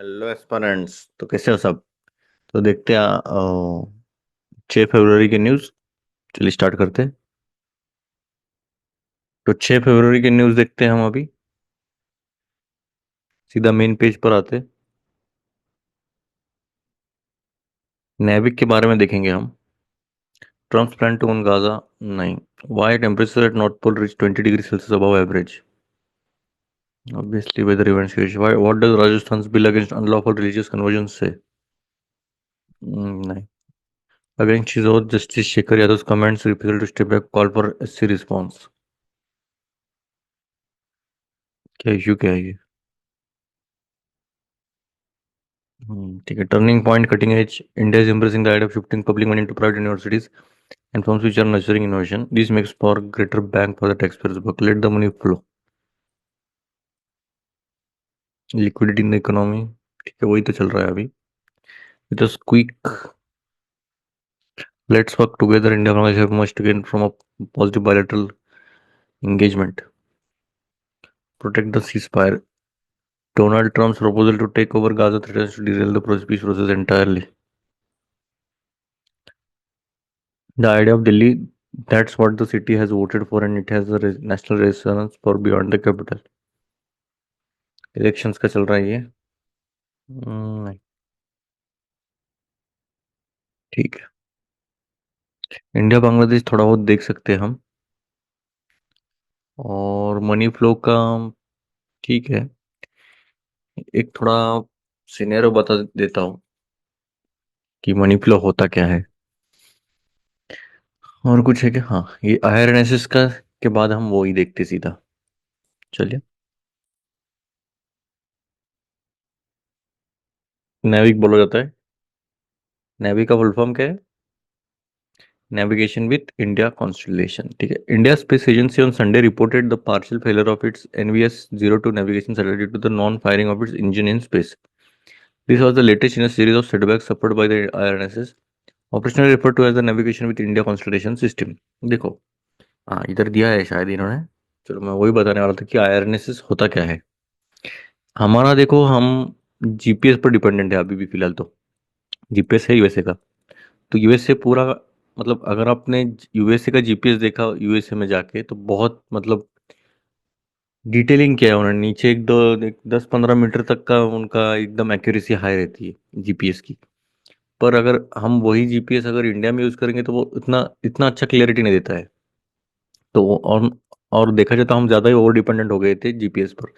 Hello aspirants. तो कैसे हो सब? तो देखते हैं 6 फरवरी के न्यूज़। चलिए स्टार्ट करते हैं। तो 6 फरवरी के न्यूज़ देखते हैं हम अभी। सीधा मेन पेज पर आते हैं। नेविक के बारे में देखेंगे हम। Trump's plan to own Gaza. नहीं। Why temperature at North Pole reach 20 degree Celsius above average. Obviously weather events की why what does Rajasthan bill against unlawful religious conversion से। नहीं। Against his oath justice Shekhar Yadav comments refusal to step back call for SC response. क्या issue क्या है ये? ठीक है। Turning point cutting edge India is embracing the idea of shifting public money into private universities and firms which are nurturing innovation. This makes for greater bang for the taxpayers buck. Let the money flow. Liquidity in the economy। ठीक है, वही तो चल रहा है अभी। With a squeak, let's work together. India and Bangladesh have much to gain from a positive bilateral engagement. Protect the ceasefire. Donald Trump's proposal to take over Gaza threatens to derail the peace process entirely. The idea of Delhi, that's what the city has voted for, and it has a national resonance for beyond the capital. Elections का चल रहा है ये। नहीं। ठीक है। India Bangladesh थोड़ा बहुत देख सकते हैं हम। और मनी फ्लो का ठीक है। एक थोड़ा सिनेरियो बता देता हूँ कि मनी फ्लो होता क्या है। और कुछ है कि हाँ, ये आयरनेसिस का के बाद हम वो ही देखते सीधा। चलिए। नेविक बोला जाता है। नेविक का फुल फॉर्म क्या है? Navigation with India constellation. ठीक है। India space agency on Sunday reported the partial failure of its NVS-02 navigation satellite to the non firing of its engine in space. This was the latest in a series of setbacks suffered by the IRNSS, operationally referred to as the Navigation with India Constellation System। देखो, हाँ इधर दिया है शायद इन्होंने। चलो मैं वही बताने वाला था कि IRNSS होता क्या है। हमारा देखो, हम जीपीएस पर डिपेंडेंट है अभी भी फिलहाल तो। जीपीएस है यूएसए का। तो यूएसए पूरा, मतलब अगर आपने यूएसए का जीपीएस देखा यूएसए में जाके, तो बहुत मतलब डिटेलिंग किया है उन्होंने। नीचे एक दो 10-15 मीटर तक का उनका एकदम एक्यूरेसी हाई रहती है जीपीएस की। पर अगर हम वही जीपीएस अगर इंडिया में यूज करेंगे तो वो इतना इतना अच्छा क्लियरिटी नहीं देता है। तो और देखा जाए तो हम ज़्यादा ही ओवर डिपेंडेंट हो गए थे जीपीएस पर।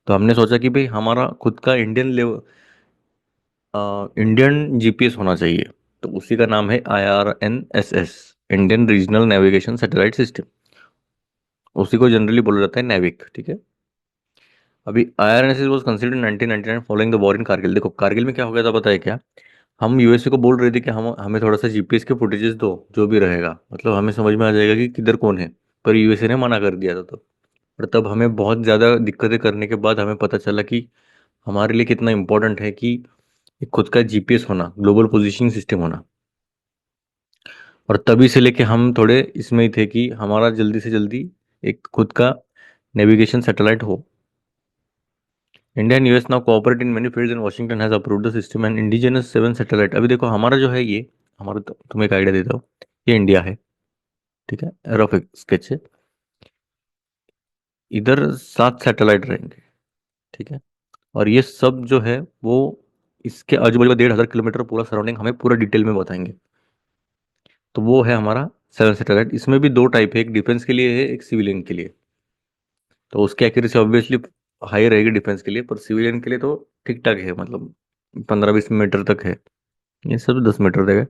तो हमने सोचा कि भाई हमारा खुद का इंडियन लेवल इंडियन जीपीएस होना चाहिए। तो उसी का नाम है IRNSS, Indian regional navigation satellite system. उसी को जनरली बोला जाता है नेविक। ठीक है। अभी IRNSS was considered in 1999 following the war in Kargil. देखो कारगिल में क्या हो गया था पता है क्या? हम यूएसए को बोल रहे थे कि हम हमें थोड़ा सा जीपीएस के फुटेजेस दो, जो भी रहेगा मतलब हमें समझ में आ जाएगा कि किधर कौन है। पर यूएसए ने मना कर दिया था तब। और तब हमें बहुत ज़्यादा दिक्कतें करने के बाद हमें पता चला कि हमारे लिए कितना इम्पोर्टेंट है कि एक खुद का जीपीएस होना, ग्लोबल पोजीशनिंग सिस्टम होना। और तभी से लेके हम थोड़े इसमें ही थे कि हमारा जल्दी से जल्दी एक खुद का नेविगेशन सैटेलाइट हो। India and US now cooperate in many fields and Washington has approved the system and indigenous 7 satellite. अभी देखो हमारा जो है ये, हमारा तुम्हें एक आइडिया देता हूँ। ये इंडिया है। ठीक है। रफ स्केच है। इधर 7 सैटेलाइट रहेंगे। ठीक है। और ये सब जो है वो इसके आजू बाजू का 1,500 किलोमीटर पूरा सराउंडिंग हमें पूरा डिटेल में बताएंगे। तो वो है हमारा 7 सैटेलाइट। इसमें भी दो टाइप है, एक डिफेंस के लिए है, एक सिविलियन के लिए। तो उसकी एक्यूरेसी ऑब्वियसली हाई रहेगी डिफेंस के लिए, पर सिविलियन के लिए तो ठीक ठाक है, मतलब 15-20 मीटर तक है। ये सब 10 मीटर देगा।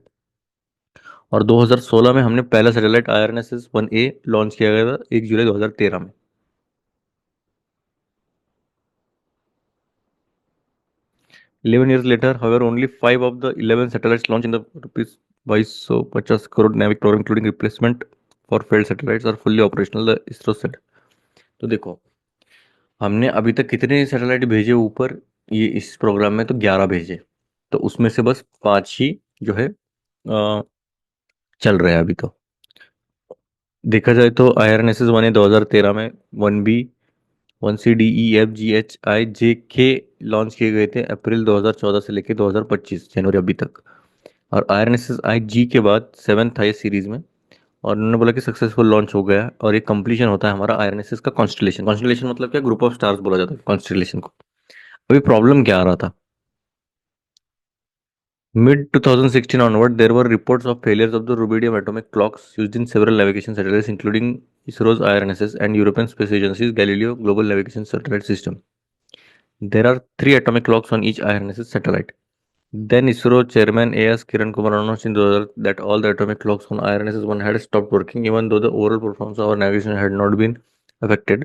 और 2016 में हमने पहला सैटेलाइट IRNSS-1A लॉन्च किया गया था 1 जुलाई 2013 में। 11 years later, however, only 5 of the 11 satellites launched in the rupees 2250 crore Navic program, including replacement for failed satellites, are fully operational, the ISRO said। तो देखो, हमने अभी तक कितने सैटेलाइट भेजे ऊपर ये इस प्रोग्राम में? तो 11 भेजे। तो उसमें से बस 5 ही जो है चल रहे हैं अभी तो। देखा जाए तो IRNSS-1A 2013 में 1B 1C D E F G H I J K launch किए गए थे अप्रैल 2014 से लेकर 2025 जनवरी अभी तक। और IRNSS-IG के बाद सेवन्थ था ये सीरीज में। और उन्होंने बोला कि सक्सेसफुल लॉन्च हो गया और ये कंप्लीशन होता है हमारा IRNSS का कॉन्स्टलेशन। कॉन्स्टलेशन मतलब क्या, ग्रुप ऑफ स्टार्स बोला जाता है कॉन्स्टलेशन को। अभी प्रॉब्लम क्या आ रहा था, mid 2016 onward, there were reports of failures of the rubidium atomic clocks used in several navigation satellites, including ISRO's IRNSS and European Space Agency's Galileo Global Navigation Satellite System. There are three atomic clocks on each IRNSS satellite. Then ISRO chairman A.S. Kiran Kumar announced in 2000 that all the atomic clocks on IRNSS-1 had stopped working, even though the overall performance of our navigation had not been affected.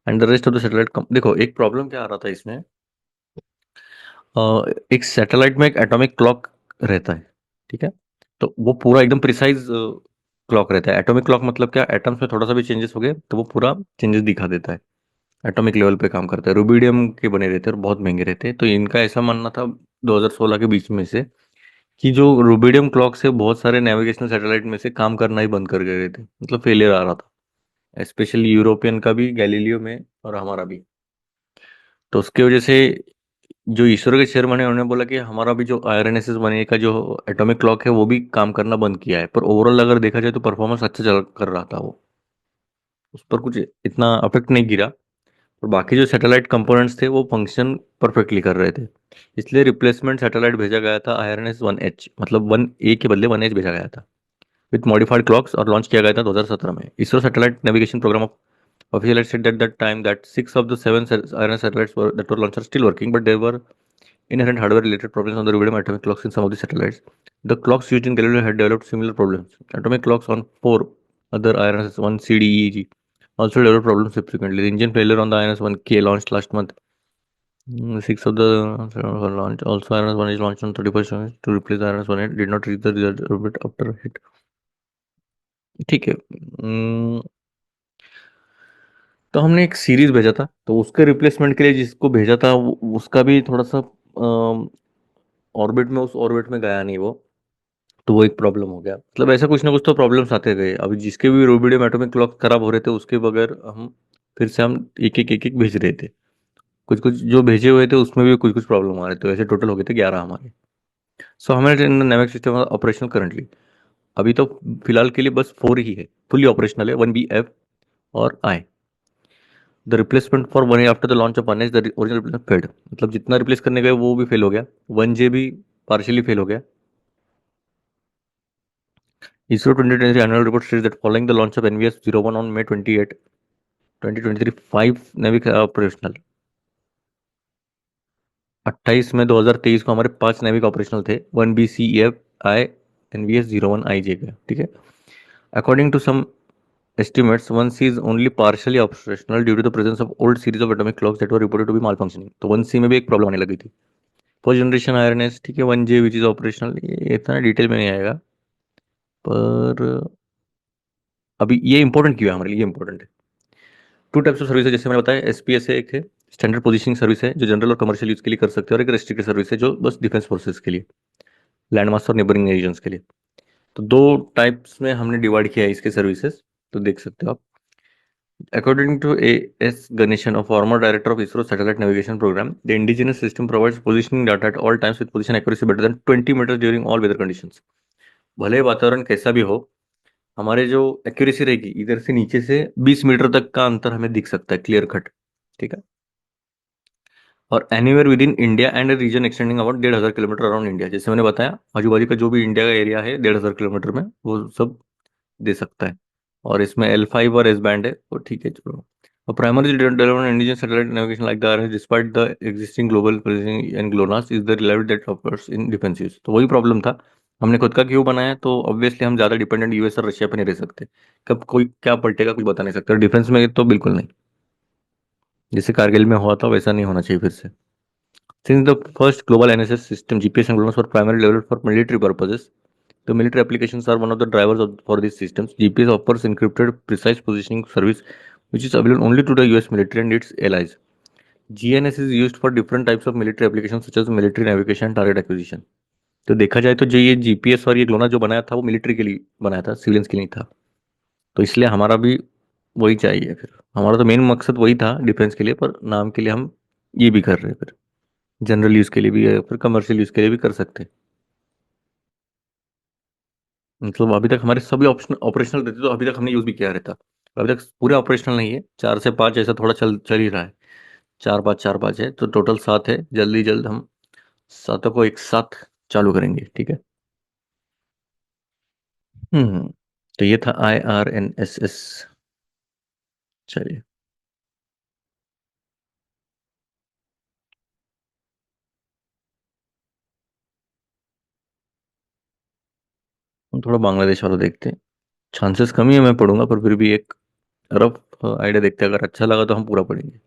And the rest of the satellite देखो एक problem क्या आ रहा था इसमें, एक satellite में एक atomic clock रहता है, ठीक है। तो वो पूरा एकदम प्रिसाइज क्लॉक रहता है। एटॉमिक क्लॉक मतलब क्या, एटम्स में थोड़ा सा भी चेंजेस हो गए तो वो पूरा चेंजेस दिखा देता है। एटॉमिक लेवल पे काम करता है। रूबिडियम के बने रहते हैं और बहुत महंगे रहते हैं। तो इनका ऐसा मानना था 2016 के बीच में से कि जो रूबिडियम क्लॉक से बहुत सारे नेविगेशनल सैटेलाइट में से काम करना ही बंद कर गए थे, मतलब फेलियर आ रहा था, स्पेशली यूरोपियन का भी, गैलीलियो में, और हमारा भी। तो उसकी वजह से जो इसरो के चेयरमैन है उन्होंने बोला कि हमारा भी जो IRNSS बने का जो एटॉमिक क्लॉक है वो भी काम करना बंद किया है। पर ओवरऑल अगर देखा जाए तो परफॉर्मेंस अच्छा चल कर रहा था वो, उस पर कुछ इतना अफेक्ट नहीं गिरा। और बाकी जो सैटेलाइट कंपोनेंट्स थे वो फंक्शन परफेक्टली कर रहे थे। इसलिए रिप्लेसमेंट सैटेलाइट भेजा गया था IRNS-1H, मतलब 1A के बदले 1H भेजा गया था विथ मॉडिफाइड क्लॉक्स, और लॉन्च किया गया था 2017 में। ISRO satellite navigation programme officially said at that time that six of the seven IRNS satellites that were launched are still working, but there were inherent hardware-related problems on the rudimentary atomic clocks in some of the satellites. The clocks used in Galileo had developed similar problems. Atomic clocks on four other IRNS 1C D E G also developed problems subsequently. The engine failure on the IRNS 1K launched last month. Six of the were launched. Also, IRNS 1 is launched on 31st to replace the IRNS 1 did not reach the result orbit after hit. ठीक है। तो हमने एक series भेजा था, तो उसके replacement के लिए जिसको भेजा था उसका भी थोड़ा सा ऑर्बिट में, उस ऑर्बिट में गया नहीं वो। तो वो एक प्रॉब्लम हो गया। मतलब ऐसा कुछ ना कुछ तो प्रॉब्लम्स आते गए। अभी जिसके भी रूबिडियम एटॉमिक क्लॉक खराब हो रहे थे उसके बगैर हम फिर से हम एक एक भेज रहे थे। कुछ कुछ जो भेजे हुए थे उसमें भी कुछ कुछ प्रॉब्लम आ रहे थे, ऐसे टोटल हो गए थे 11 हमारे। सो हमारे नेविक सिस्टम ऑपरेशनल करंटली अभी तो फिलहाल के लिए बस 4 ही है फुली ऑपरेशनल है, 1B F और I। The replacement for 1A after the launch of 1H the original replacement failed, मतलब जितना रिप्लेस करने गए वो भी फेल हो गया। 1J भी पार्शियली फेल हो गया। ISRO 2023 annual report states that following the launch of NVS-01 on May 28, 2023, 5 Navy operational. 28 मई 2023 को हमारे 5 नेविक ऑपरेशनल थे, 1BCEF-I NVS-01 IJ के, ठीक है। According to some estimates, 1C is only partially operational due to the presence of old series of atomic clocks that were reported to be malfunctioning। तो 1C में भी एक problem आने लगी थी। फर्स्ट जनरेशन IRNS, ठीक है, 1J विच इज ऑपरेशनल, ये इतना डिटेल में नहीं आएगा। पर अभी ये इंपॉर्टेंट क्यों है हमारे लिए, ये इंपॉर्टेंट है। टू टाइप्स ऑफ सर्विस है, जैसे मैंने बताया। SPSA एक है, स्टैंडर्ड पोजीशनिंग सर्विस है, जो जनरल और कमर्शियल यूज के लिए कर सकते हैं। और एक रेस्ट्रिक्टेड सर्विस है जो बस डिफेंस फोर्सेस के लिए, लैंड मास और नेबरिंग रीजन्स के लिए। तो दो टाइप्स में हमने डिवाइड किया है इसके सर्विसेज, तो देख सकते हो आप। According to A.S. Ganeshan, a former director of ISRO Satellite Navigation Program, the indigenous system provides positioning data at all times with position accuracy better than 20 meters during all weather conditions। भले वातावरण कैसा भी हो, हमारे जो accuracy रहेगी, इधर से नीचे से 20 मीटर तक का अंतर हमें दिख सकता है क्लियर कट, ठीक है। और anywhere within India and region extending about 1,500 kilometre around India, जैसे मैंने बताया आजू बाजू का जो भी इंडिया का एरिया है 1,500 किलोमीटर में, वो सब दे सकता है। और इसमें L5 और S बैंड है, तो ठीक है चलो। और primary development indigenous satellite navigation like the R despite the existing global positioning and GLONASS is the reliability that offers in defence use. तो वही प्रॉब्लम था, हमने खुद का क्यों बनाया, तो ऑब्वियसली हम ज़्यादा डिपेंडेंट US और रशिया पर नहीं रह सकते। कब कोई क्या पलटेगा कुछ बता नहीं सकता। डिफेंस में तो बिल्कुल नहीं, जैसे कारगिल में हुआ था वैसा नहीं होना चाहिए फिर से। Since the first global NSS system, GPS and GLONASS were primarily developed for military purposes, the military applications are one of the drivers for these systems. GPS offers encrypted, precise positioning service, which is available only to the US military and its allies. GNS is used for different types of military applications such as military navigation and target acquisition. तो देखा जाए तो जो ये GPS और ये GLONASS जो बनाया था वो मिलिट्री के लिए बनाया था, सिविलियंस के लिए नहीं था। तो इसलिए हमारा भी वही चाहिए फिर। हमारा तो मेन मकसद वही था डिफेंस के लिए, पर नाम के लिए हम ये भी कर रहे हैं फिर। जनरल यूज के लिए भी है, फिर कमर्शियल यूज के लिए भी कर सकते हैं। मतलब अभी तक हमारे सभी ऑप्शन ऑपरेशनल रहते तो अभी तक हमने यूज भी किया रहता। अभी तक पूरे ऑपरेशनल नहीं है, 4 से 5 ऐसा थोड़ा चल चल ही रहा है। 4-5 4-5 है तो टोटल 7 है। जल्दी जल्द हम सातों को एक साथ चालू करेंगे, ठीक है। हम्म। तो ये था IRNSS। चलिए। हम थोड़ा बांग्लादेश वाला देखते हैं। चांसेस कम ही है मैं पढ़ूंगा, पर फिर भी एक रफ आइडिया देखते हैं, अगर अच्छा लगा तो हम पूरा पढ़ेंगे।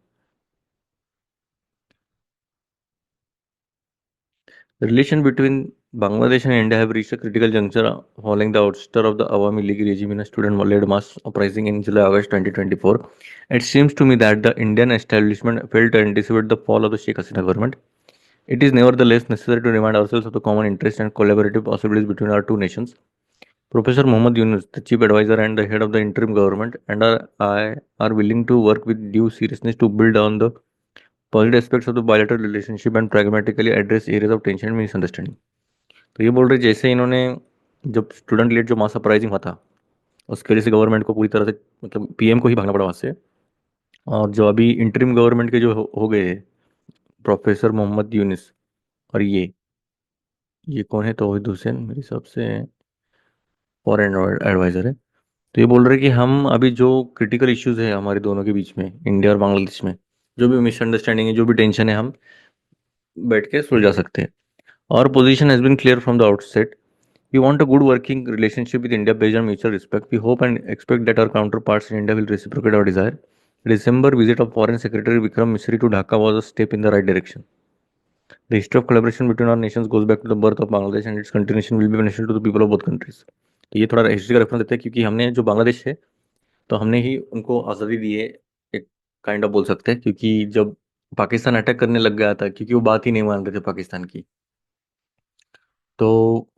The relation between Bangladesh and India have reached a critical juncture following the ouster of the Awami League regime in a student-led mass uprising in July-August 2024. It seems to me that the Indian establishment failed to anticipate the fall of the Sheikh Hasina government. It is nevertheless necessary to remind ourselves of the common interest and collaborative possibilities between our two nations. Professor Mohammad Yunus, the chief advisor and the head of the interim government, and I are willing to work with due seriousness to build on the positive aspects of the bilateral relationship and pragmatically address areas of tension and misunderstanding. तो ये बोल रहे जैसे इन्होंने, जब student lead जो मास uprising हुआ था, उसकी वजह से गवर्नमेंट को पूरी तरह से, मतलब PM को ही भागना पड़ा वहाँ से। और जो अभी इंटरिम गवर्नमेंट के जो हो गए, प्रोफेसर मोहम्मद यूनिस और ये कौन है, तौहीद हुसैन मेरे हिसाब से फॉरेन एडवाइजर है। तो ये बोल रहे कि हम अभी जो क्रिटिकल इश्यूज है हमारे दोनों के बीच में, इंडिया और बांग्लादेश में, जो भी मिसअंडरस्टैंडिंग है, जो भी टेंशन है, हम बैठ के सुलझा सकते हैं। और position has been clear from the outset. We want a good working relationship with India based on mutual respect. We hope and expect that our counterparts in India will reciprocate our desire. The December visit of Foreign Secretary Vikram Misri to Dhaka was a step in the right direction. The history of collaboration between our nations goes back to the birth of Bangladesh and its continuation will be beneficial to the people of both countries. तो ये थोड़ा history का reference देते हैं, क्योंकि हमने जो बांग्लादेश है, तो हमने ही उनको आज़ादी दी है, एक काइंड ऑफ बोल सकते हैं, क्योंकि जब पाकिस्तान अटैक करने लग गया था, क्योंकि वो बात ही नहीं मान रहे थे पाकिस्तान की, तो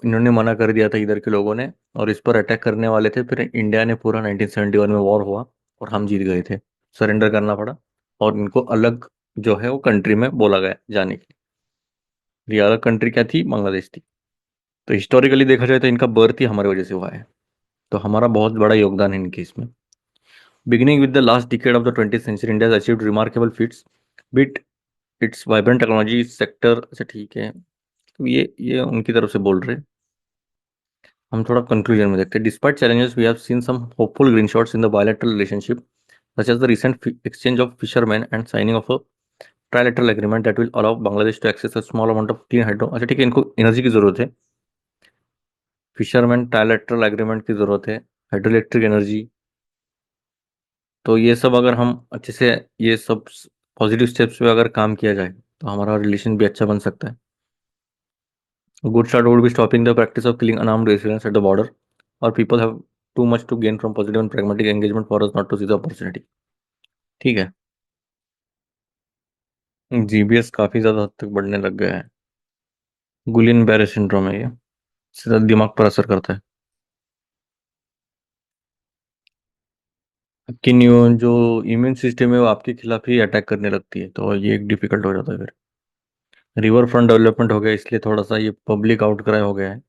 इन्होंने मना कर दिया था इधर के लोगों ने, और इस पर अटैक करने वाले थे। फिर इंडिया ने पूरा 1971 में वॉर हुआ और हम जीत गए थे, सरेंडर करना पड़ा, और इनको अलग जो है वो कंट्री में बोला गया जाने के लिए। ये अलग कंट्री क्या थी? बांग्लादेश थी। तो हिस्टोरिकली देखा जाए तो इनका बर्थ ही हमारी वजह से हुआ है। तो हमारा बहुत बड़ा योगदान है इनके इसमें। Beginning with the last decade of the 20th century, India has achieved remarkable feats with its vibrant technology sector. अच्छा ठीक है, तो ये उनकी तरफ से बोल रहे हैं। हम थोड़ा कंक्लूजन में देखते हैं। Despite challenges, we have seen some hopeful green shots in the bilateral relationship, such as the recent exchange of fishermen and signing of a trilateral agreement that will allow Bangladesh to access a small amount of clean hydro। अच्छा ठीक है, इनको energy की जरूरत है, fisherman trilateral agreement की जरूरत है, हाइड्रो इलेक्ट्रिक एनर्जी। तो ये सब अगर हम अच्छे से, ये सब पॉजिटिव स्टेप्स पे अगर काम किया जाए, तो हमारा रिलेशन भी अच्छा बन सकता है। Good start would be stopping the practice of killing unarmed residents at the border, और people have too much to gain from positive and pragmatic engagement for us not to see the opportunity. ठीक है। GBS काफी ज्यादा हद तक बढ़ने लग गया है। गुलियन बैरे सिंड्रोम है ये, सीधा दिमाग पर असर करता है। आपकी जो इम्यून सिस्टम है वो आपके खिलाफ ही अटैक करने लगती है, तो ये एक डिफिकल्ट हो जाता है फिर। रिवर फ्रंट डेवलपमेंट हो गया, इसलिए थोड़ा सा ये पब्लिक आउटक्राई हो गया है,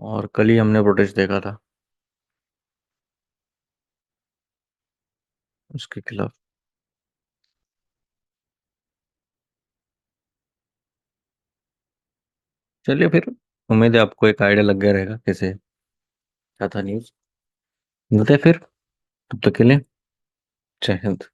और कल ही हमने प्रोटेस्ट देखा था उसके खिलाफ। चलिए फिर, उम्मीद है आपको एक आइडिया लग गया रहेगा कैसे क्या था न्यूज़। मिलते हैं फिर, तब तक के लिए जय हिंद।